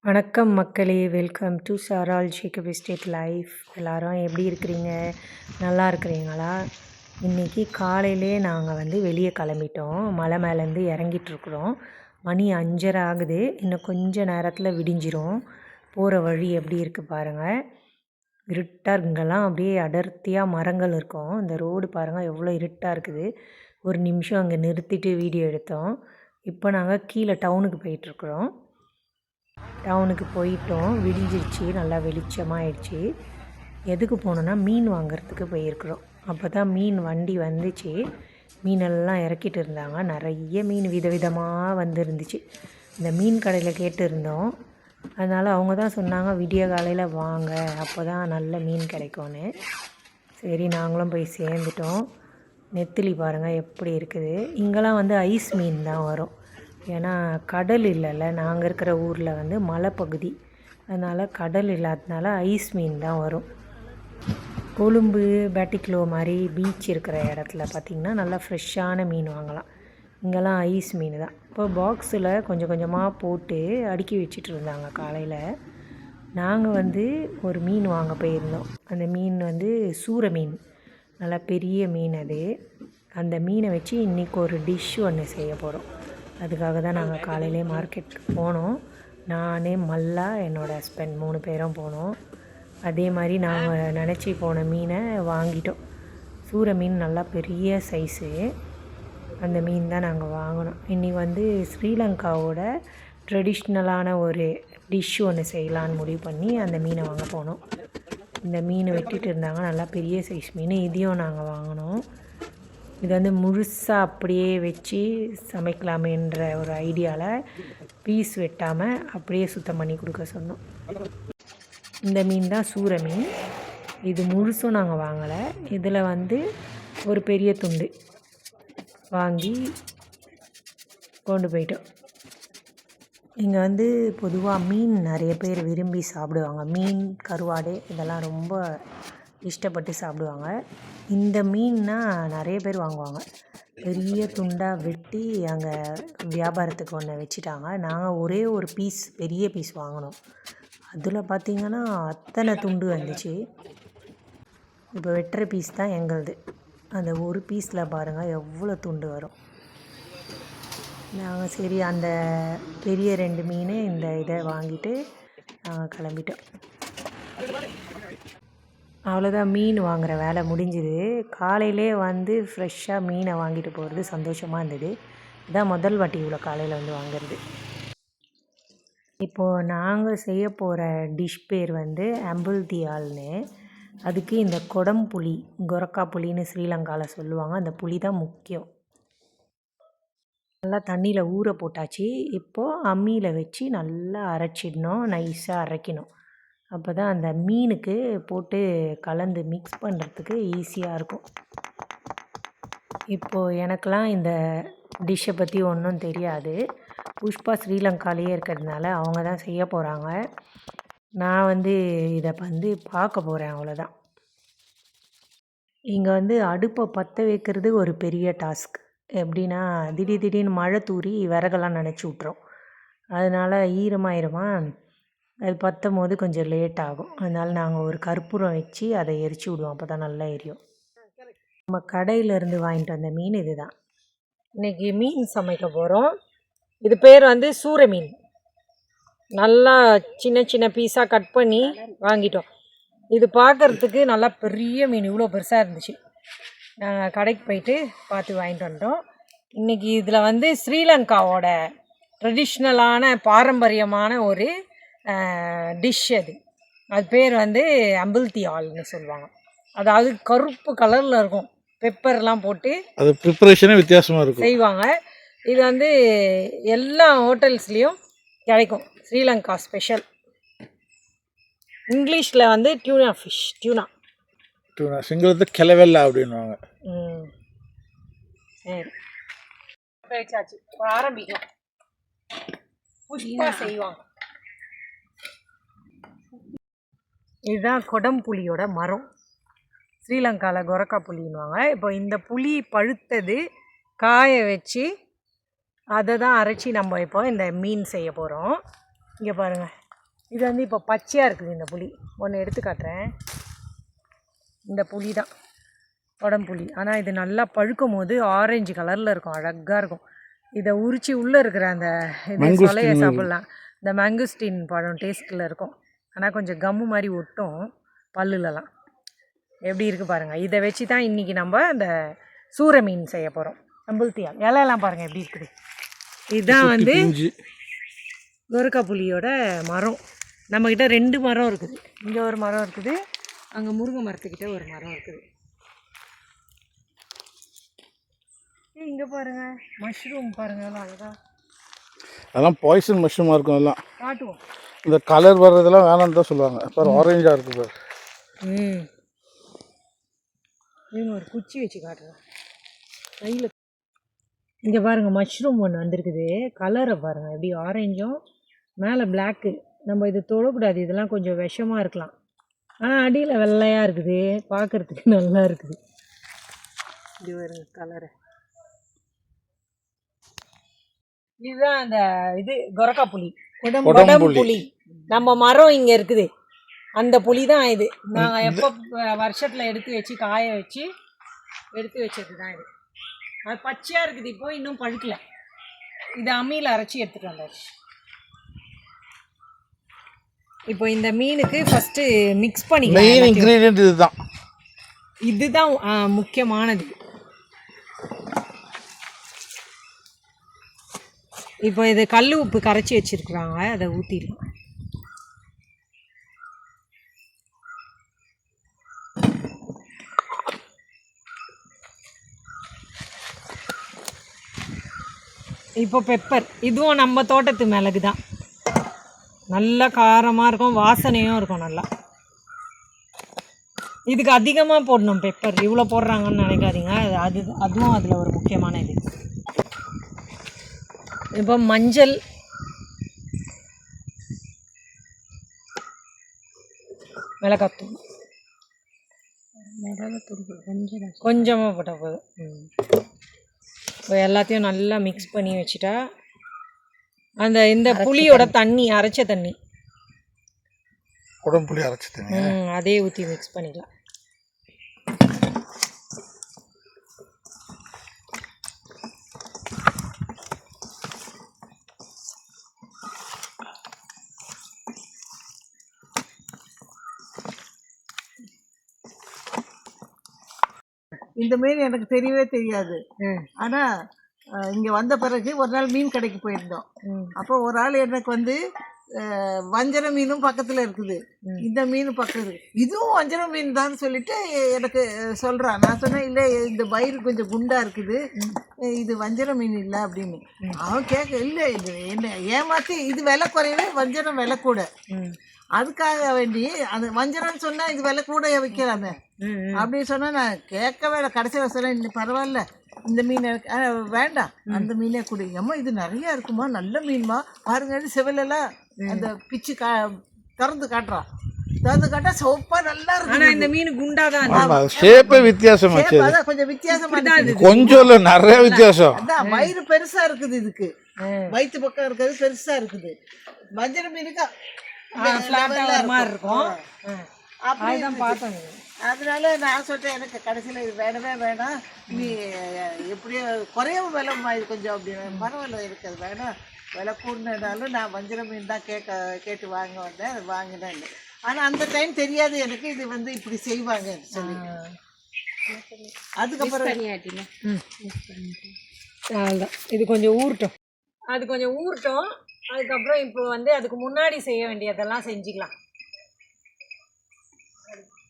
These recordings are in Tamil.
வணக்கம் மக்களே, வெல்கம் டு சாரால் ஷேக்கப் எஸ்டேட் லைஃப். எல்லோரும் எப்படி இருக்கிறீங்க? நல்லா இருக்கிறீங்களா? இன்றைக்கி காலையிலே நாங்கள் வெளியே கிளம்பிட்டோம். மலை மேலேருந்து இறங்கிட்டுருக்குறோம். மணி 5:30 ஆகுது. இன்னும் கொஞ்சம் நேரத்தில் விடிஞ்சிரும். போகிற வழி எப்படி இருக்குது பாருங்கள். இருட்டாக இங்கெல்லாம் அப்படியே அடர்த்தியாக மரங்கள் இருக்கும். இந்த ரோடு பாருங்கள் எவ்வளோ இருட்டாக இருக்குது. ஒரு நிமிஷம் அங்கே நிறுத்திட்டு வீடியோ எடுத்தோம். இப்போ நாங்கள் கீழே டவுனுக்கு போயிட்டுருக்குறோம். டவுனுக்கு போயிட்டோம். விடிஞ்சிருச்சு, நல்லா வெளிச்சமாகிடுச்சு. எதுக்கு போனோன்னா மீன் வாங்கிறதுக்கு போயிருக்கிறோம். அப்போ தான் மீன் வண்டி வந்துச்சு. மீனெல்லாம் இறக்கிட்டு இருந்தாங்க. நிறைய மீன் விதவிதமாக வந்துருந்துச்சு. இந்த மீன் கடையில் கேட்டுருந்தோம். அதனால் அவங்க தான் சொன்னாங்க விடிய காலையில் வாங்க, அப்போ தான் நல்ல மீன் கிடைக்கும்னு. சரி, நாங்களும் போய் சேர்ந்துட்டோம். நெத்திலி பாருங்கள் எப்படி இருக்குது. இங்கெல்லாம் ஐஸ் மீன் தான் வரும். ஏன்னா கடல் இல்லைல்ல, நாங்கள் இருக்கிற ஊரில் மலைப்பகுதி. அதனால் கடல் இல்லாததுனால ஐஸ் மீன் தான் வரும். கொழும்பு, பேட்டிக்லோ மாதிரி பீச் இருக்கிற இடத்துல பார்த்திங்கன்னா நல்லா ஃப்ரெஷ்ஷான மீன் வாங்கலாம். இங்கெல்லாம் ஐஸ் மீன் தான். இப்போ பாக்ஸில் கொஞ்சம் கொஞ்சமாக போட்டு அடுக்கி வச்சிட்டு இருந்தாங்க. காலையில் நாங்கள் ஒரு மீன் வாங்க போயிருந்தோம். அந்த மீன் சூரை மீன், நல்லா பெரிய மீன் அது. அந்த மீனை வச்சு இன்றைக்கி ஒரு டிஷ் ஒன்று செய்ய போகிறோம். அதுக்காக தான் நாங்கள் காலையிலே மார்க்கெட்டுக்கு போனோம். நான், மல்லா, என்னோடய ஹஸ்பண்ட் 3 பேரும் போனோம். அதே மாதிரி நாங்கள் நினச்சி போன மீனை வாங்கிட்டோம். சூரை மீன் நல்லா பெரிய சைஸு. அந்த மீன் தான் நாங்கள் வாங்கினோம். இன்றைக்கி ஸ்ரீலங்காவோட ட்ரெடிஷ்னலான ஒரு டிஷ் ஒன்று செய்யலான்னு முடிவு பண்ணி அந்த மீனை வாங்க போனோம். இந்த மீன் வெட்டிகிட்டு இருந்தாங்க. நல்லா பெரிய சைஸ் மீன். இதையும் நாங்கள் வாங்கினோம். இது முழுசாக அப்படியே வச்சு சமைக்கலாமேன்ற ஒரு ஐடியாவில் பீஸ் வெட்டாமல் அப்படியே சுத்தம் பண்ணி கொடுக்க சொன்னோம். இந்த மீன் தான் சூரை மீன். இது முழுசும் நாங்கள் வாங்கலை. இதில் ஒரு பெரிய துண்டு வாங்கி கொண்டு போயிட்டோம். இங்கே பொதுவாக மீன் நிறைய பேர் விரும்பி சாப்பிடுவாங்க. மீன், கருவாடு இதெல்லாம் ரொம்ப இஷ்டப்பட்டு சாப்பிடுவாங்க. இந்த மீன்னா நிறைய பேர் வாங்குவாங்க. பெரிய துண்டாக வெட்டி அங்கே வியாபாரத்துக்கு ஒன்று வச்சுட்டாங்க. நாங்கள் ஒரே ஒரு பீஸ், பெரிய பீஸ் வாங்கினோம். அதில் பார்த்திங்கன்னா அத்தனை துண்டு வந்துச்சு. இப்போ வெட்டுற பீஸ் தான் எங்களுது. அந்த ஒரு பீஸில் பாருங்கள் எவ்வளோ துண்டு வரும். நாங்கள் சரி அந்த பெரிய 2 மீன் இந்த இதை வாங்கிட்டு நாங்கள் கிளம்பிட்டோம். அவ்வளோதான், மீன் வாங்குகிற வேலை முடிஞ்சுது. காலையிலே ஃப்ரெஷ்ஷாக மீனை வாங்கிட்டு போகிறது சந்தோஷமாக இருந்தது. இதான் முதல் வாட்டி இவ்வளோ காலையில் வாங்குறது. இப்போது நாங்கள் செய்ய போகிற டிஷ் பேர் அம்புல்தியால்னு. அதுக்கு இந்த கொடம்புளி, கொரக்கா புளின்னு ஸ்ரீலங்காவில் சொல்லுவாங்க. அந்த புளி தான் முக்கியம். நல்லா தண்ணியில் ஊற போட்டாச்சு. இப்போது அம்மியில் வச்சு நல்லா அரைச்சிடணும், நைஸாக அரைக்கணும். அப்போ தான் அந்த மீனுக்கு போட்டு கலந்து மிக்ஸ் பண்ணுறதுக்கு ஈஸியாக இருக்கும். இப்போது எனக்கெலாம் இந்த டிஷ்ஷை பற்றி ஒன்றும் தெரியாது. புஷ்பா ஸ்ரீலங்காலேயே இருக்கிறதுனால அவங்க தான் செய்ய போகிறாங்க. நான் இதை பார்க்க போகிறேன், அவ்வளோதான். இங்கே அடுப்பை பற்ற வைக்கிறது ஒரு பெரிய டாஸ்க். எப்படின்னா திடீர்னு மழை தூறி விறகெல்லாம் நனைச்சி விட்ரும். அதனால் ஈரமாயிருமா, அது பற்றும் போது கொஞ்சம் லேட் ஆகும். அதனால் நாங்கள் ஒரு கற்பூரம் வச்சு அதை எரிச்சு விடுவோம். அப்போ தான் நல்லா எரியும். நம்ம கடையிலேருந்து வாங்கிட்டு வந்த மீன் இது தான். இன்றைக்கி மீன் சமைக்க போகிறோம். இது பேர் சூரை மீன். நல்லா சின்ன சின்ன பீஸாக கட் பண்ணி வாங்கிட்டோம். இது பார்க்குறதுக்கு நல்லா பெரிய மீன், இவ்வளோ பெருசாக இருந்துச்சு. நாங்கள் கடைக்கு போயிட்டு பார்த்து வாங்கிட்டு வந்துட்டோம். இன்றைக்கி இதில் ஸ்ரீலங்காவோட ட்ரெடிஷ்னலான பாரம்பரியமான ஒரு டிஷ். அது பேர் அம்புல்தியால்னு சொல்லுவாங்க. அதாவது கருப்பு கலரில் இருக்கும், பெப்பர்லாம் போட்டு அது ப்ரிப்பரேஷனே வித்தியாசமாக இருக்கும் செய்வாங்க. இது எல்லா ஹோட்டல்ஸ்லேயும் கிடைக்கும். ஸ்ரீலங்கா ஸ்பெஷல். இங்கிலீஷில் டியூனா ஃபிஷ், டியூனா சிங்களத்து கிளவெல்லா அப்படின்வாங்க. சரி, பேச்சாச்சு, ஆரம்பிக்கும். புஷ்பா செய்வாங்க. இதுதான் கொடம்புளியோட மரம். ஸ்ரீலங்காவில் கொரக்கா புளின்னுவாங்க. இப்போ இந்த புளி பழுத்தது காய வச்சு அதை தான் அரைச்சி நம்ம இப்போ இந்த மீன் செய்ய போகிறோம். இங்கே பாருங்கள், இது வந்து இப்போ பச்சையாக இருக்குது இந்த புளி. ஒன்று எடுத்து காட்டுறேன். இந்த புளி தான் உடம்புளி. ஆனால் இது நல்லா பழுக்கும் போது ஆரஞ்சு கலரில் இருக்கும், அழகாக இருக்கும். இதை உரித்து உள்ளே இருக்கிற அந்த இது சொலையை சாப்பிட்லாம். இந்த மேங்குஸ்டின் பழம் டேஸ்ட்டில் இருக்கும். ஆனால் கொஞ்சம் கம்மு மாதிரி ஒட்டும் பல்லுலலாம். எப்படி இருக்குது பாருங்கள். இதை வச்சு தான் இன்றைக்கி நம்ம அந்த சூரை மீன் செய்ய போகிறோம். நம்புத்தியா இலையெல்லாம் பாருங்கள் எப்படி இருக்குது. இதுதான் வந்து கோரக்கா புளியோட மரம். நம்மக்கிட்ட 2 மரம் இருக்குது. இங்கே ஒரு மரம் இருக்குது, அங்கே முருங்கை மரத்துக்கிட்ட ஒரு மரம் இருக்குது. இங்கே பாருங்கள் மஷ்ரூம் பாருங்கள் அழகா. அதெல்லாம் பாய்சன் மஷ்ரூமாக இருக்கும். எல்லாம் காட்டுவோம். இந்த கலர் வர்றதெல்லாம் வேணான்னு தான் சொல்லுவாங்க. பாரு ஆரஞ்சாக இருக்குது பாரு. இவங்க ஒரு குச்சி வச்சு காட்டுறேன் கையில். இங்கே பாருங்கள் மஷ்ரூம் ஒன்று வந்திருக்குது. கலரை பாருங்கள் எப்படி ஆரஞ்சும் மேலே பிளாக்கு. நம்ம இது தொடக்கூடாது, இதெல்லாம் கொஞ்சம் விஷமாக இருக்கலாம். ஆனால் அடியில் வெள்ளையாக இருக்குது, பார்க்குறதுக்கு நல்லா இருக்குது. இது வருங்க கலரு. இதுதான் அந்த இது கோரக்கா புளி, புளி. நம்ம மரம் இங்கே இருக்குது, அந்த புளி தான் இது. நாங்கள் எப்போ வருஷத்தில் எடுத்து வச்சு காய வச்சு எடுத்து வச்சது தான் இது. அது பச்சையாக இருக்குது, இப்போ இன்னும் பழுக்கலை. இது அம்மியில் அரைச்சி எடுத்துகிட்டு வந்தாச்சு. இப்போ இந்த மீனுக்கு ஃபஸ்ட்டு மிக்ஸ் பண்ணிக்கலாம். மெயின் இன்க்ரீடியன்ட் இதுதான். இதுதான் முக்கியமானது. இப்போ இது கல் உப்பு கரைச்சி வச்சுருக்குறாங்க, அதை ஊற்றிடலாம். இப்போ பெப்பர், இதுவும் நம்ம தோட்டத்து மிளகு தான். நல்லா காரமாக இருக்கும், வாசனையும் இருக்கும் நல்லா. இதுக்கு அதிகமாக போடணும் பெப்பர். இவ்வளோ போடுறாங்கன்னு நினைக்காதீங்க, அதுவும் அதில் ஒரு முக்கியமான இது. இப்போ மஞ்சள், மிளகாத்தூள் கொஞ்சமாக போட்டால் போதும். இப்போ எல்லாத்தையும் நல்லா மிக்ஸ் பண்ணி வச்சுட்டா இந்த புளியோட தண்ணி, அரைச்ச தண்ணி, உடம்புளி அரைச்ச தண்ணி அதே ஊற்றி மிக்ஸ் பண்ணிக்கலாம். இந்த மீன் எனக்கு தெரியவே தெரியாது. ஆனால் இங்கே வந்த பிறகு ஒரு நாள் மீன் கடைக்கு போயிருந்தோம். அப்போ ஒரு ஆள் எனக்கு வந்து வஞ்சர மீனும் பக்கத்தில் இருக்குது, இந்த மீனும் பக்கத்தில் இருக்குது, இதுவும் வஞ்சர மீன் தான் சொல்லிட்டு எனக்கு சொல்கிறான். நான் சொன்னேன் இல்லை, இந்த வயிறு கொஞ்சம் குண்டாக இருக்குது, இது வஞ்சர மீன் இல்லை அப்படின்னு. அவன் கேட்க இல்லை, இது என்ன ஏமாற்றி, இது விலை குறையவே வஞ்சரம் விலை கூட, அதுக்காக வேண்டி அது வஞ்சரம்னு சொன்னால் இது விலை கூட வைக்கிறாங்க அப்படின்னு சொன்னால் நான் கேட்கவே இல்லை. கடைசியில் சொன்னேன், இன்னும் பரவாயில்ல இந்த மீன் வேண்டாம், அந்த மீனே கொடு. அம்மா இது நிறையா இருக்குமா, நல்ல மீன்மா பாருங்க, செவலெல்லாம் அந்த பிச்சு திறந்து காட்டுறான். திறந்து காட்டா சோப்பா நல்லா இருக்கு. இந்த மீன் குண்டாதான், ஷேப்பே வித்தியாசம், கொஞ்சம் வித்தியாசமா இருக்கு, கொஞ்சம் இல்லை நிறைய வித்தியாசம். அதான் வயிறு பெருசா இருக்குது, இதுக்கு வயிற்று பக்கம் இருக்கிறது பெருசா இருக்குது. வஞ்சர மீனுக்கு இருக்கும். அதனால நான் சொல்லிட்டேன், எனக்கு கடைசியில் இது வேணவே வேணாம், நீ எப்படியோ குறையவும் விலை இது கொஞ்சம் அப்படின்னு. பரவாயில்ல, எனக்கு அது வேணாம், விலை கூடுனாலும் நான் வஞ்சர மீன் தான் கேட்டு வாங்க வந்தேன், அது வாங்கினேன். ஆனால் அந்த டைம் தெரியாது எனக்கு இது வந்து இப்படி செய்வாங்கன்னு சொல்லி. அதுக்கப்புறம் இது கொஞ்சம் ஊறட்டும், அது கொஞ்சம் ஊறட்டும். அதுக்கப்புறம் இப்போ வந்து அதுக்கு முன்னாடி செய்ய வேண்டியதெல்லாம் செஞ்சுக்கலாம்.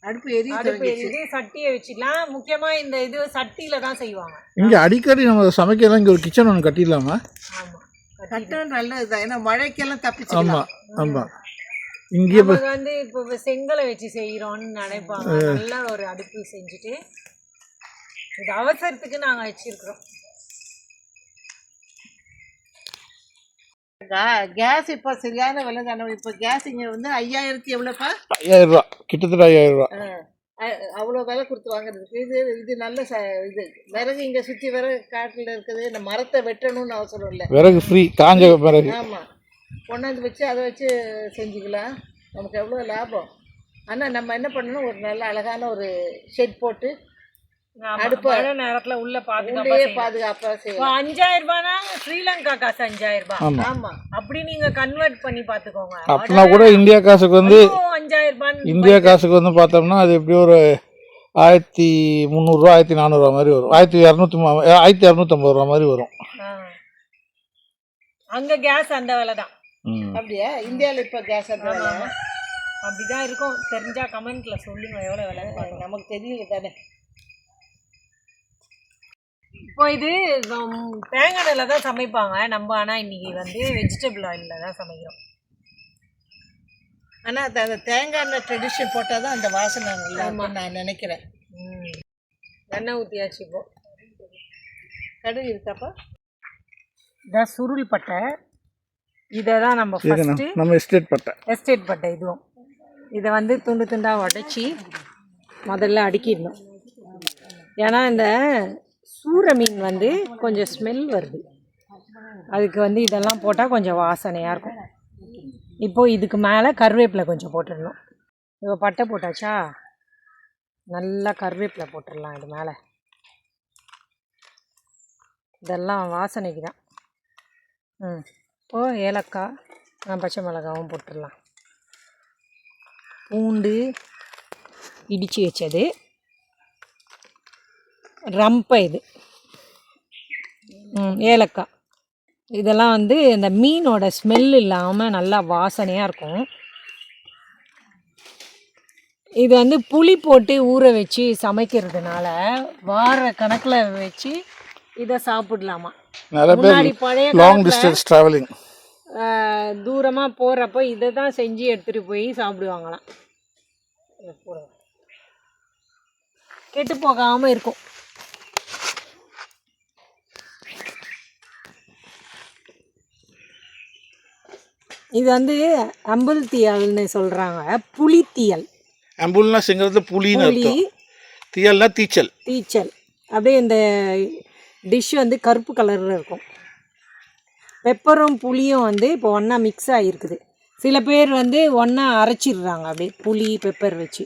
அடுப்பு எரியுது, சட்டியை வச்சுக்கலாம். முக்கியமாக இந்த இது சட்டியில் தான் செய்வாங்க. இங்கே அடிக்கடி நம்ம சமைக்கலாம். இங்கே ஒரு கிச்சன் ஒன்று கட்டிடலாமா? ஆமாம், கட்டணும், நல்லதுதான். ஏன்னா மழைக்கெல்லாம் தப்பிச்சுக்கலாம். ஆமாம் ஆமாம். இங்கே வந்து இப்போ செங்கலை வச்சு செய்கிறோன்னு நினைப்பாங்க. நல்ல ஒரு அடுப்பு செஞ்சுட்டு இது அவசரத்துக்கு நாங்கள் வச்சுருக்குறோம். கேஸ் இப்போ சரியான விலை தானே. இப்போ கேஸ் இங்கே வந்து 5000 எவ்வளோப்பா? 5000 ரூபா, கிட்டத்தட்ட 5000 ரூபா. அவ்வளோ விலை கொடுத்து வாங்குறதுக்கு இது நல்ல இது. விறகு இங்கே சுற்றி விறகு காட்டில் இருக்குது, இந்த மரத்தை வெட்டணும்னு அவசரம் இல்லை, விறகு ஃப்ரீ, காஞ்ச விறகு. ஆமாம், கொண்டாந்து வச்சு அதை வச்சு செஞ்சுக்கலாம். நமக்கு எவ்வளோ லாபம். ஆனால் நம்ம என்ன பண்ணணும், ஒரு நல்ல அழகான ஒரு ஷெட் போட்டு அடுப்பு மழை நேரத்தில் உள்ள உள்ளே பாதுகாப்பாக செய்யலாம். 5000 ரூபானா ஸ்ரீலங்கா காசு 5000 ரூபாய். ஆமாம். ஆமாம், அப்படி நீங்க கன்வெர்ட் பண்ணி பாத்துக்கோங்க. அப்படின்னா கூட இந்தியா காசுக்கு வந்து 5000 ரூபாய். இந்தியா காசுக்கு வந்து பார்த்தோம்னா அது எப்படி ஒரு 1300 1400 மாதிரி வரும். 1250 ரூபா மாதிரி வரும். அங்க கேஸ் அந்த விலை தான். அப்படியா? இந்தியாவில் இப்போ கேஸ் அந்த விலை அப்படிதான் இருக்கும். தெரிஞ்சா கமெண்ட்ல சொல்லுங்க எவ்வளவு விலை. நமக்கு தெரியல தானே. இப்போ இது தேங்காய் எண்ணெயில தான் சமைப்பாங்க நம்ம. ஆனால் இன்னைக்கு வந்து வெஜிடபிள் ஆயிலில் தான் சமைக்கிறோம். ஆனால் அந்த தேங்காய் எண்ணெய் ட்ரெடிஷன் போட்டால் தான் அந்த வாசனை நல்லா இருக்கும்னு நான் நினைக்கிறேன். எண்ணெய் ஊற்றியாச்சு. இப்போ கடுகு இருக்காப்பா? இதான் சுருள் பட்டை. இதை தான் நம்ம ஃபஸ்ட்டு நம்ம எஸ்டேட் பட்டை இதுவும் இதை வந்து துண்டு துண்டாக உடச்சி முதல்ல அடுக்கிடணும். ஏன்னா இந்த சூற மீன் வந்து கொஞ்சம் ஸ்மெல் வருது. அதுக்கு வந்து இதெல்லாம் போட்டால் கொஞ்சம் வாசனையாக இருக்கும். இப்போது இதுக்கு மேலே கருவேப்பிலை கொஞ்சம் போட்டுடணும். இப்போ பட்டை போட்டாச்சா, நல்லா கருவேப்பிலை போட்டுடலாம் இது மேலே. இதெல்லாம் வாசனைக்கு தான். இப்போது ஏலக்காய், பச்சை மிளகாவும் போட்டுடலாம். பூண்டு இடித்து வச்சது, ரம்பை இது, ஏலக்காய். இதெல்லாம் வந்து இந்த மீனோட ஸ்மெல் இல்லாமல் நல்லா வாசனையாக இருக்கும். இது வந்து புளி போட்டு ஊற வச்சு சமைக்கிறதுனால வார கணக்கில் வச்சு இதை சாப்பிடலாமா. முன்னாடி பழைய லாங் டிஸ்டன்ஸ் டிராவலிங் தூரமாக போகிறப்போ இதை தான் செஞ்சு எடுத்துகிட்டு போய் சாப்பிடுவாங்களாம். கெட்டு போகாமல் இருக்கும். இது வந்து அம்புல் தீயல்னு சொல்கிறாங்க. புளித்தீயல். அம்புல்னா சிங்களத்தில் புளின்னு அர்த்தம். தீயல்னா தீச்சல். அப்படியே இந்த டிஷ் வந்து கருப்பு கலரில் இருக்கும். பெப்பரும் புளியும் வந்து இப்போ ஒன்றா மிக்ஸ் ஆகிருக்குது. சில பேர் வந்து ஒன்றா அரைச்சிடுறாங்க அப்படியே புளி பெப்பர் வச்சு.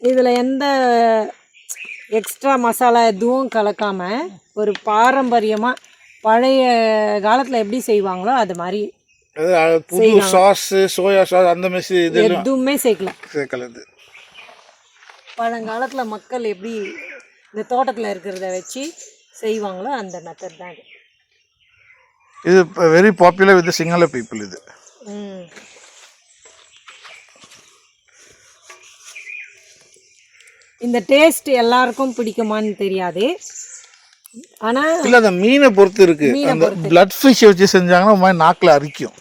இதில் எந்த எக்ஸ்ட்ரா மசாலா எதுவும் கலக்காமல் ஒரு பாரம்பரியமாக பழைய காலத்தில் எப்படி செய்வாங்களோ அது மாதிரி புது சாஸ், சோயா சாஸ் அந்த மாதிரி எதுவுமே சேர்க்கல. இது பழங்காலத்தில் மக்கள் எப்படி இந்த தோட்டத்தில் இருக்கிறத வச்சு செய்வாங்களோ அந்த மெத்தட் தான் இது. இது very popular with Sinhala people. இது இந்த டேஸ்ட் எல்லாருக்கும் பிடிக்குமான்னு தெரியாது. ஆனால் இல்லை, அந்த மீனை பொறுத்து இருக்கு. அந்த பிளட் ஃபிஷ் வச்சு செஞ்சாங்கன்னா ஒரு மாதிரி நாக்கில் அரிக்கும்.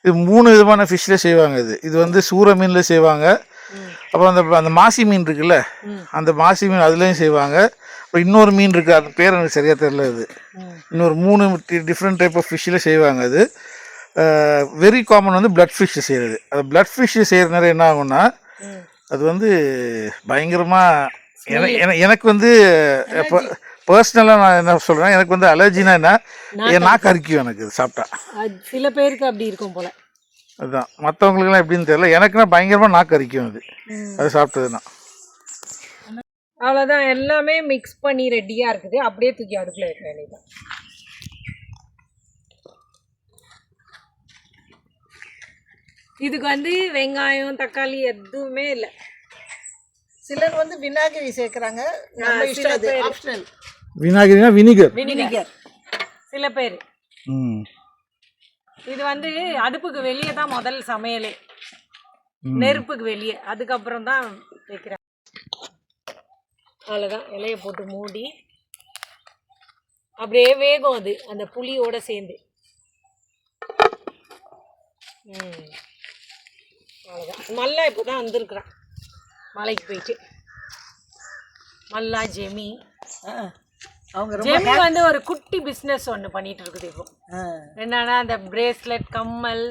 இது 3 விதமான ஃபிஷ்ஷில் செய்வாங்க. இது வந்து சூற மீனில் செய்வாங்க. அப்புறம் அந்த மாசி மீன் இருக்குல்ல, அந்த மாசி மீன் அதுலேயும் செய்வாங்க. அப்புறம் இன்னொரு மீன் இருக்குது, அது பேர் எனக்கு சரியாக தெரியல. இது இன்னொரு 3 டிஃப்ரெண்ட் டைப் ஆஃப் ஃபிஷ்ஷில் செய்வாங்க. அது வெரி காமன் வந்து பிளட் ஃபிஷ் செய்கிறது. அது பிளட் ஃபிஷ் செய்கிற நேரம் என்ன ஆகும்னா அது வந்து பயங்கரமாக எனக்கு வந்து பர்சனலாக நான் என்ன சொல்கிறேன், எனக்கு வந்து அலர்ஜினா என்ன, என் நாக்கு அரிக்கும் எனக்கு இது சாப்பிட்டா. சில பேருக்கு அப்படி இருக்கும் போல். அதுதான், மற்றவங்களுக்குலாம் எப்படின்னு தெரியல, எனக்குன்னா பயங்கரமாக நாக்கு அரிக்கும் அது சாப்பிட்டதுன்னா. அவ்வளோதான், எல்லாமே மிக்ஸ் பண்ணி ரெடியாக இருக்குது. அப்படியே தூக்கி அடுப்பில் வைக்க வேண்டியதான். இதுக்கு வந்து வெங்காயம் தக்காளி எதுவுமே இல்லை. சிலர் வந்து விநாகிரி சேர்க்குறாங்க. விநாகிரினா வினிகர். சில பேர் இது வந்து அடுப்புக்கு வெளியே தான் முதல் சமையலே, நெருப்புக்கு வெளியே, அதுக்கப்புறம் தான் வைக்கிறாங்க. அவ்வளோதான், இலையை போட்டு மூடி அப்படியே வேகும் அது அந்த புளியோட சேர்ந்து. அவ்வளோதான். மல்லா இப்போ தான் வந்திருக்குறான் மலைக்கு போயிட்டு. மல்லா ஜெமி ஜெமி வந்து ஒரு குட்டி பிஸ்னஸ் ஒன்று பண்ணிட்டு இருக்குது. இப்போ என்னன்னா இந்த பிரேஸ்லெட், கம்மல்,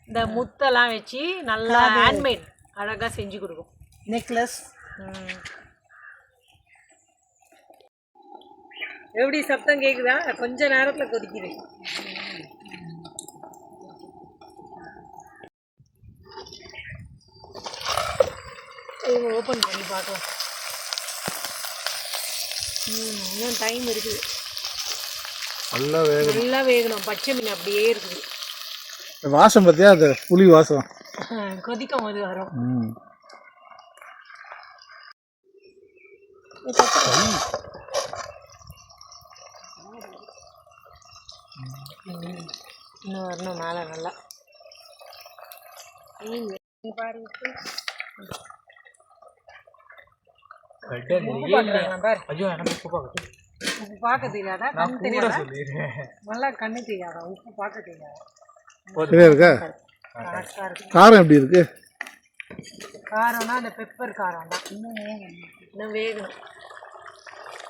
இந்த முத்தெல்லாம் வச்சு நல்லா ஹேண்ட்மேட் அழகாக செஞ்சு கொடுக்கும். நெக்லஸ். எப்படி சத்தம் கேக்குதா? கொஞ்ச நேரத்துல கொதிக்குது. ஓப்பன் பண்ணி பார்க்கலாம். இன்னும் டைம் இருக்குது. நல்லா வேகணும். பச்சை மீன் அப்படியே இருக்குது. வாசம் பார்த்தியா? அது புளி வாசம் கொதிக்கும் போது வரும். இன்னும் வரணும் மேலே நல்லா. பாருங்க உப்பு பார்க்க தெரியாதா? கண்ணு தெரியாதா? நல்லா கண்ணு தெரியாதா? உப்பு பார்க்க தெரியாதா? காரம் எப்படி இருக்கு? காரம்னா அந்த பெப்பர் காரம் தான். இன்னும் வேகணும்.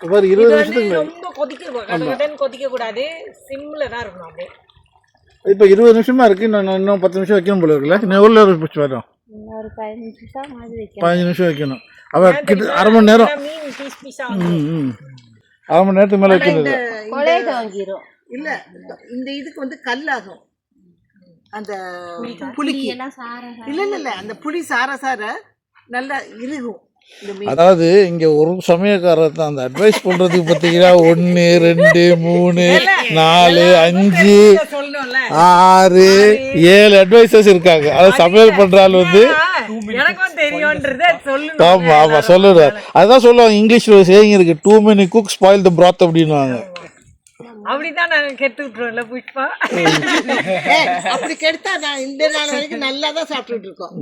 ரொம்ப கொதிக்க கூடாது. சிம்ல தான் இருக்கணும். அப்படியே இப்போ 20 நிமிஷமா இருக்கு. இன்னும் 10 நிமிஷம் வைக்கணும் போல இருக்குல்ல. இன்னும் எவ்வளோ நேரம் பிடிச்சி வரோம்? ஒரு 15 நிமிஷம் வைக்கணும். அவ அரை மணி நேரம். அரை மணி நேரத்துக்கு மேலே வைக்கணும். இல்ல இந்த இதுக்கு வந்து கல்லாகும். அந்த புளிக்கு இல்ல அந்த புளி சார நல்லா இறுகும். அதாவது இங்க ஒரு சமயக்காரர் தான் அந்த அட்வைஸ் பண்றதுக்கு பார்த்தீங்கன்னா 1 2 3 4 5 6 7 அட்வைசர்ஸ் இருக்காங்க. அதாவது சமையல் பண்ற ஆள் வந்து ஆமா ஆமா சொல்லுறாரு. அதான் சொல்லுவாங்க இங்கிலீஷ்ல ஒரு சேயிங் இருக்கு, too many cook spoil the broth அப்படின்னுவாங்க. அப்படிதான் நாங்க கெட்டு விட்டுருவோம்ல புஷ்பா. அப்படி கெடுத்தா நான் இந்த நாள் வரைக்கும் நல்லா தான் சாப்பிட்டுட்டு இருக்கோம்.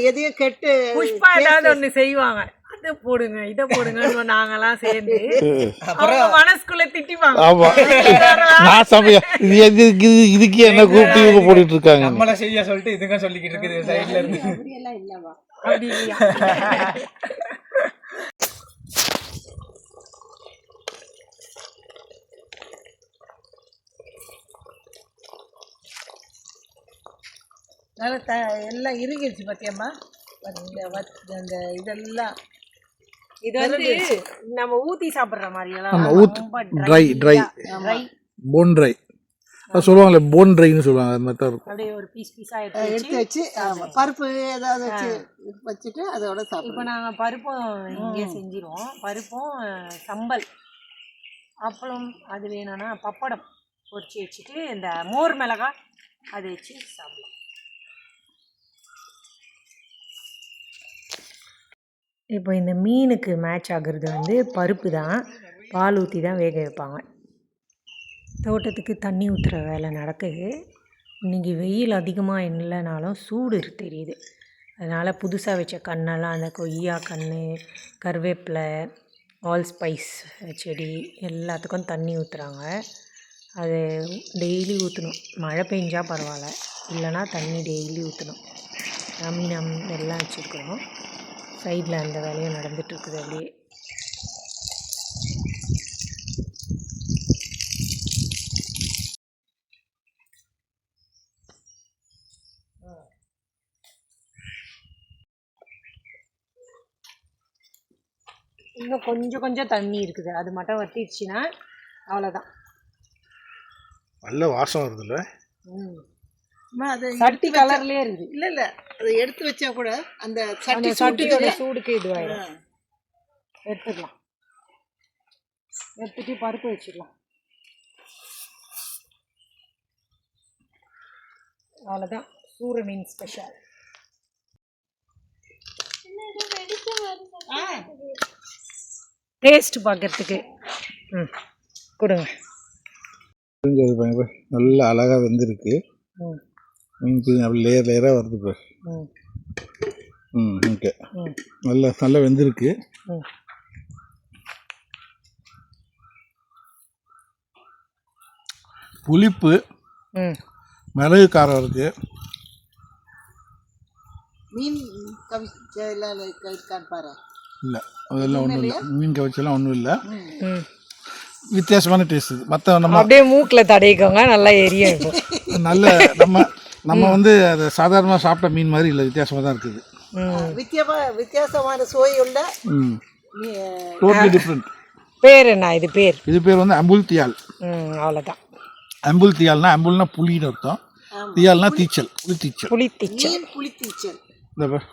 எதையும் கெட்டு புஷ்பா ஏதாவது ஒண்ணு செய்வாங்க, அதை போடுங்க இதை போடுங்க, நாங்கெல்லாம் சேர்ந்து அவங்க மனசுக்குள்ள திட்டிப்பாங்க. ஆமா நான் சமைய இதுக்கு என்ன கூப்பிட்டு இவங்க போட்டுட்டு இருக்காங்க. நம்மள செய்ய சொல்லிட்டு இதுங்க சொல்லிக்கிட்டு இருக்குது சைடுல இருந்து. அப்படி எல்லாம் இல்லவா? அப்படி இல்லையா? எல்லாம் இறுகிடுச்சு பார்த்தியம்மா. இந்த இதெல்லாம் இது வந்து நம்ம ஊற்றி சாப்பிட்ற மாதிரி எல்லாம் ட்ரை போன் ட்ரை சொல்லுவாங்களே, போன் ட்ரைன்னு சொல்லுவாங்க. அது மாதிரி தான் இருக்கும். அப்படியே ஒரு பீஸாக எடுத்து வச்சு பருப்பு ஏதாவது வச்சுட்டு அதோட சாப்பிடும். இப்போ நாங்கள் பருப்பும் இங்கே செஞ்சிருவோம். பருப்பும் சம்பல், அப்பளம் அது வேணும்னா பப்படம் பொரிச்சு வச்சுட்டு இந்த மோர் மிளகாய் அதை வச்சு சாப்பிடலாம். இப்போ இந்த மீனுக்கு மேட்ச் ஆகுறது வந்து பருப்பு தான். பால் ஊற்றி தான் வேக வைப்பாங்க. தோட்டத்துக்கு தண்ணி ஊற்றுற வேலை நடக்குது. இன்றைக்கி வெயில் அதிகமாக இல்லைனாலும் சூடு தெரியுது. அதனால் புதுசாக வச்ச கண்ணெல்லாம் அந்த கொய்யா கண், கருவேப்பிலை, ஆல் ஸ்பைஸ் செடி எல்லாத்துக்கும் தண்ணி ஊற்றுறாங்க. அது டெய்லி ஊற்றணும். மழை பெஞ்சால் பரவாயில்ல, இல்லைனா தண்ணி டெய்லி ஊற்றணும். அமீனம் எல்லாம் வச்சுருக்குறோம். சைடில் அந்த வேலையும் நடந்துகிட்ருக்குது. அப்படியே இன்னும் கொஞ்சம் கொஞ்சம் தண்ணி இருக்குது. அது மட்டும் வற்றிடுச்சுன்னா அவ்வளோதான். நல்ல வாசம் வருதுல்ல. சட்டி கலர்லேயே இருக்குது. இல்லை அதை எடுத்து வச்சா கூட அந்த சட்டியோட சூடுக்கு இதுவாயிடும். எடுத்துக்கலாம். எடுத்துட்டு பருப்பு வச்சுக்கலாம். அவ்வளோதான் சூர மீன் ஸ்பெஷல். டேஸ்ட் பார்க்கறதுக்கு கொடுங்க. நல்லா அழகாக வெந்திருக்கு. மீன் அப்படி லேயர் லேயராக வருது இப்போ. ஓகே, நல்லா வெந்திருக்கு. புளிப்பு, மிளகு காரம் இருக்கு. மீன் கவிச்சான் பாரு. இல்லை அதெல்லாம் ஒன்றும் இல்லை. மீன் கவிச்செல்லாம் ஒன்றும் இல்லை. வித்தியாசமான டேஸ்ட். மற்ற நம்ம அப்படியே மூக்கில் தடைக்கோங்க, நல்லா எரியும். நல்ல நம்ம வந்து அதை சாதாரணமாக சாப்பிட்ட மீன் மாதிரி இல்லை, வித்தியாசமாக தான் இருக்குது. வித்தியாசமான சுவை உள்ள டோட்டலி டிஃப்ரெண்ட். பேர் என்ன இது பேர்? இது பேர் வந்து அம்புல் தியால். அவ்வளோதான். அம்புல் தியால்னா அம்புல்னா புளின்னு அர்த்தம், தியால்னா தீச்சல், புளித்தீச்சல். புளித்தீச்சல். புளித்தீச்சல். இந்த பார்.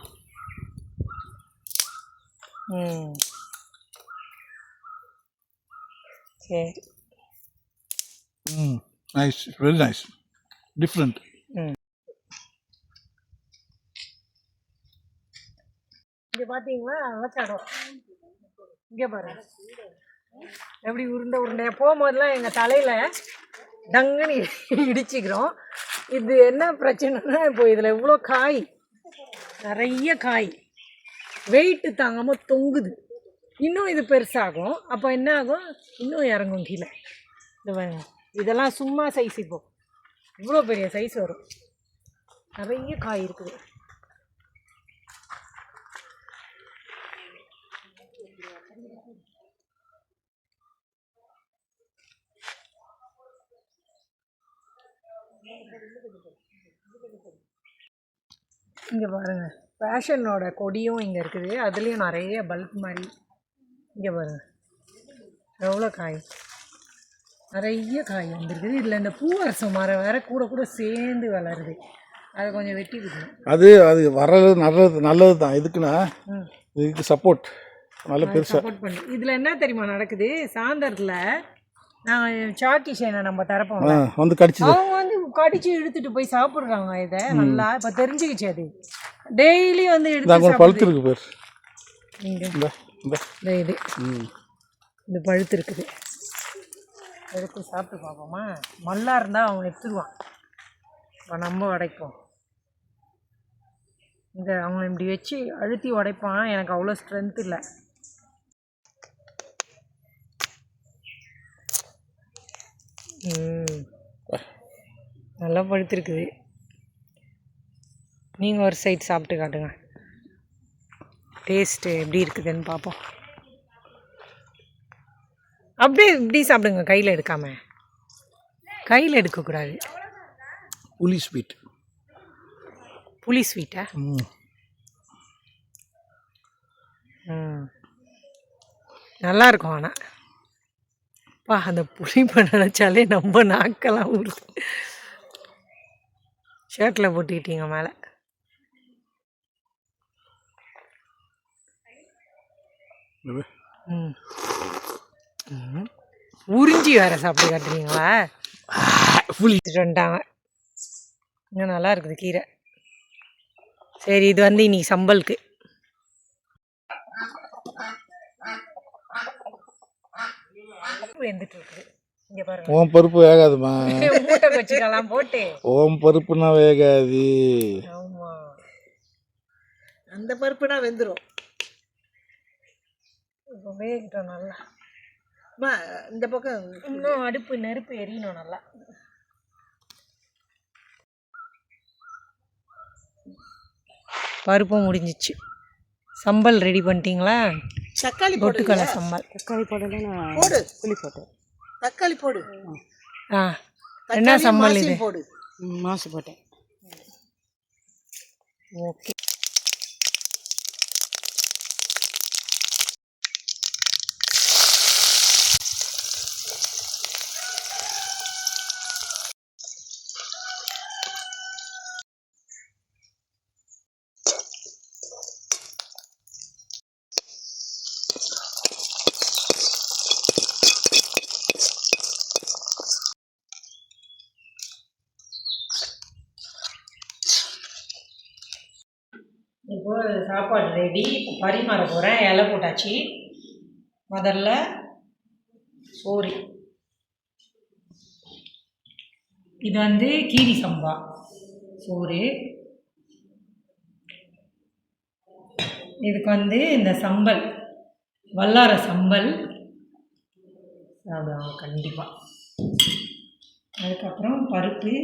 சரி. Nice, very nice, different. இங்கே பார்த்தீங்களா அவக்காடோ, இங்கே பாருங்க எப்படி உருண்டையாக போகும்போதெல்லாம் எங்கள் தலையில் டங்குன்னு இடிச்சிக்கிறோம். இது என்ன பிரச்சனைனா, இப்போ இதில் இவ்வளோ காய், நிறைய காய் வெயிட்டு தாங்காமல் தொங்குது. இன்னும் இது பெருசாகும், அப்போ என்ன ஆகும், இன்னும் இறங்கும் கீழே. இது பாருங்க, இதெல்லாம் சும்மா சைஸ், இப்போ இவ்வளோ பெரிய சைஸ் வரும். நிறைய காய் இருக்குது. இங்கே பாருங்கள், ஃபேஷனோட கொடியும் இங்கே இருக்குது. அதுலேயும் நிறைய பல்ப் மாதிரி. இங்கே பாருங்கள் எவ்வளோ காய், நிறைய காய் வந்துருக்குது. இதில் இந்த பூவரசம் மரம் வேறு கூட கூட சேர்ந்து வளருது. அதை கொஞ்சம் வெட்டி விடணும். அது வர்றது நல்லது தான். எதுக்குன்னா இதுக்கு சப்போர்ட் நல்ல பெருசாக சப்போர்ட் பண்ணி. இதில் என்ன தெரியுமா நடக்குது, சாயந்தரத்தில் நாங்கள் சாக்கி சேனை நம்ம தரப்போம் வந்து கடிச்சிது, அவங்க வந்து கடிச்சு இழுத்துட்டு போய் சாப்பிட்றாங்க. இதை நல்லா இப்போ தெரிஞ்சுக்கிச்சு. அது டெய்லி வந்து எடுத்து பழுத்து இருக்கு பேர். இது இந்த பழுத்து இருக்குது, எடுத்து சாப்பிட்டு பார்ப்போமா. மல்லா இருந்தால் அவன் எடுத்துருவான். இப்போ நம்ம உடைப்போம். இந்த அவனை இப்படி வச்சு அழுத்தி உடைப்பான். எனக்கு அவ்வளோ ஸ்ட்ரென்த் இல்லை. நல்லா பழுத்துருக்குது. நீங்கள் ஒரு சைட் சாப்பிட்டு காட்டுங்க, டேஸ்ட்டு எப்படி இருக்குதுன்னு பார்ப்போம். அப்படியே இப்படி சாப்பிடுங்க, கையில் எடுக்காமல். கையில் எடுக்கக்கூடாது. புளி ஸ்வீட். புளி ஸ்வீட்டா? நல்லாயிருக்கும். ஆனால் அந்த புளிப்பை நினச்சாலே நம்ம நாக்கெல்லாம் ஊறுது. ஷர்ட்டில் போட்டுக்கிட்டீங்க மேலே. உறிஞ்சி வேற சாப்பிட்டு காட்டுறீங்களா? புளிச்சுட்டு வந்துட்டாங்க. இன்னும் நல்லா இருக்குது கீரை. சரி, இது வந்து இன்னைக்கு சம்பலுக்கு. வெந்துட்டு இருக்குது. இங்க பாருங்க. ஓம் பருப்பு வேகாதுமா. மூட்டை வச்சுக்கலாம் போட்டு. ஓம் பருப்புனா வேகாது. ஆமா, அந்த பருப்புனா வெந்துடும். இப்போ வேகிட்டோம் நல்லா. இந்த பக்கம் இன்னும் அடுப்பு நெருப்பு எரியணும் நல்லா. பருப்பும் முடிஞ்சிச்சு. சம்பல் ரெடி பண்ணிட்டீங்களா? தக்காளி பொட்டுக்கடலை சம்பல். தக்காளி போடல, போடு. புளி போட்டு. தக்காளி போடு. என்ன சம்பல் இது? போடு. மாசு போட்டேன். ஓகே. இப்போ சாப்பாடு ரெடி. இப்போ பரிமாற போகிறேன். இலை போட்டாச்சு. முதல்ல சோறு. இது வந்து கீரி சம்பா சோறு. இதுக்கு வந்து இந்த சம்பல், வல்லார சம்பல் சாப்பிடுவாங்க கண்டிப்பாக. அதுக்கப்புறம் பருப்பு,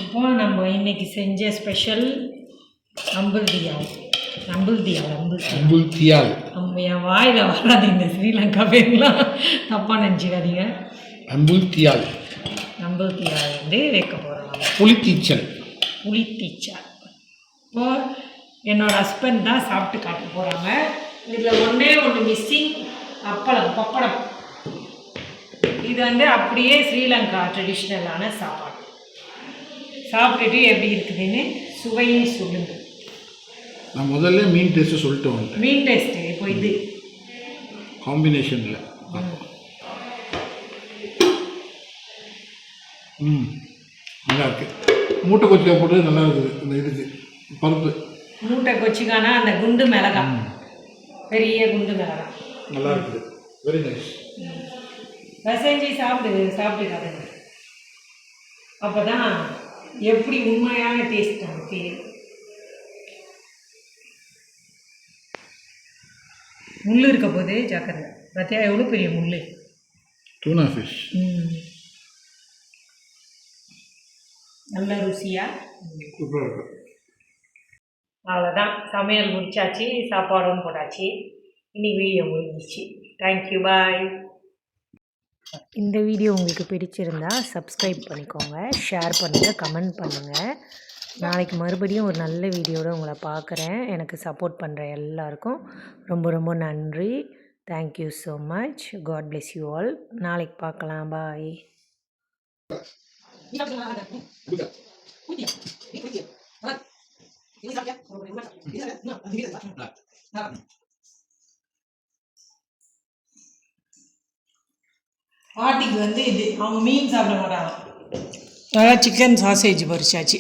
இப்போ நம்ம இன்னைக்கு செஞ்ச ஸ்பெஷல் அம்புல் தியால். என் வாயில் வராது இந்த ஸ்ரீலங்கா பேர்லாம், தப்பாக நினச்சிக்காதீங்க. அம்புல் தியால் வந்து வைக்க போகிறோம். புளித்தீச்சல். இப்போ என்னோட ஹஸ்பண்ட் தான் சாப்பிட்டு காட்ட போகிறாங்க. இதில் ஒன்றே ஒன்று மிஸ்ஸிங், பப்படம். இது வந்து அப்படியே ஸ்ரீலங்கா ட்ரெடிஷ்னலான சாப்பாடு. சாப்பிட்டுட்டு எப்படி இருக்குதுன்னு சுவையும் சொல்லுங்கள். நான் முதல்ல மீன் டேஸ்ட்டு சொல்லிட்டு வந்தேன். மீன் டேஸ்ட்டு இப்போ இது காம்பினேஷனில் நல்லா இருக்கு. மூட்டை கொச்சிக்காய் போட்டு நல்லா இருக்குது. இந்த இதுக்கு பருப்பு மூட்டை கொச்சிக்கானா அந்த குண்டு மிளகா, பெரிய குண்டு மிளகா நல்லா இருக்குது. Very nice. பசஞ்சி சாப்பிட்டுக்காங்க. அப்போ தான் எப்படி உண்மையான டேஸ்ட் நமக்கு தெரியும். முள் இருக்க போது ஜாக்கிரதை. பார்த்தியா எவ்வளோ பெரிய முள். டூனா ஃபிஷ் நல்ல ருசியாக. சூப்பராக இருக்கு. அவ்வளோதான், சமையல் முடிச்சாச்சு, சாப்பாடும் போட்டாச்சு. இன்னைக்கு வீடியோ முடிஞ்சிச்சு. தேங்க்யூ, பாய். இந்த வீடியோ உங்களுக்கு பிடிச்சிருந்தா சப்ஸ்கிரைப் பண்ணிக்கோங்க, ஷேர் பண்ணுங்கள், கமெண்ட் பண்ணுங்கள். நாளைக்கு மறுபடியும் ஒரு நல்ல வீடியோட உங்களை பார்க்குறேன். எனக்கு சப்போர்ட் பண்ணுற எல்லாருக்கும் ரொம்ப ரொம்ப நன்றி. Thank you so much. God bless you all. நாளைக்கு பார்க்கலாம். பாய். பாட்டிக்கு வந்து இது அவங்க மீன் சாப்பிட மாட்டாங்க. அதான் சிக்கன் சாசேஜ் பொரிச்சாச்சு.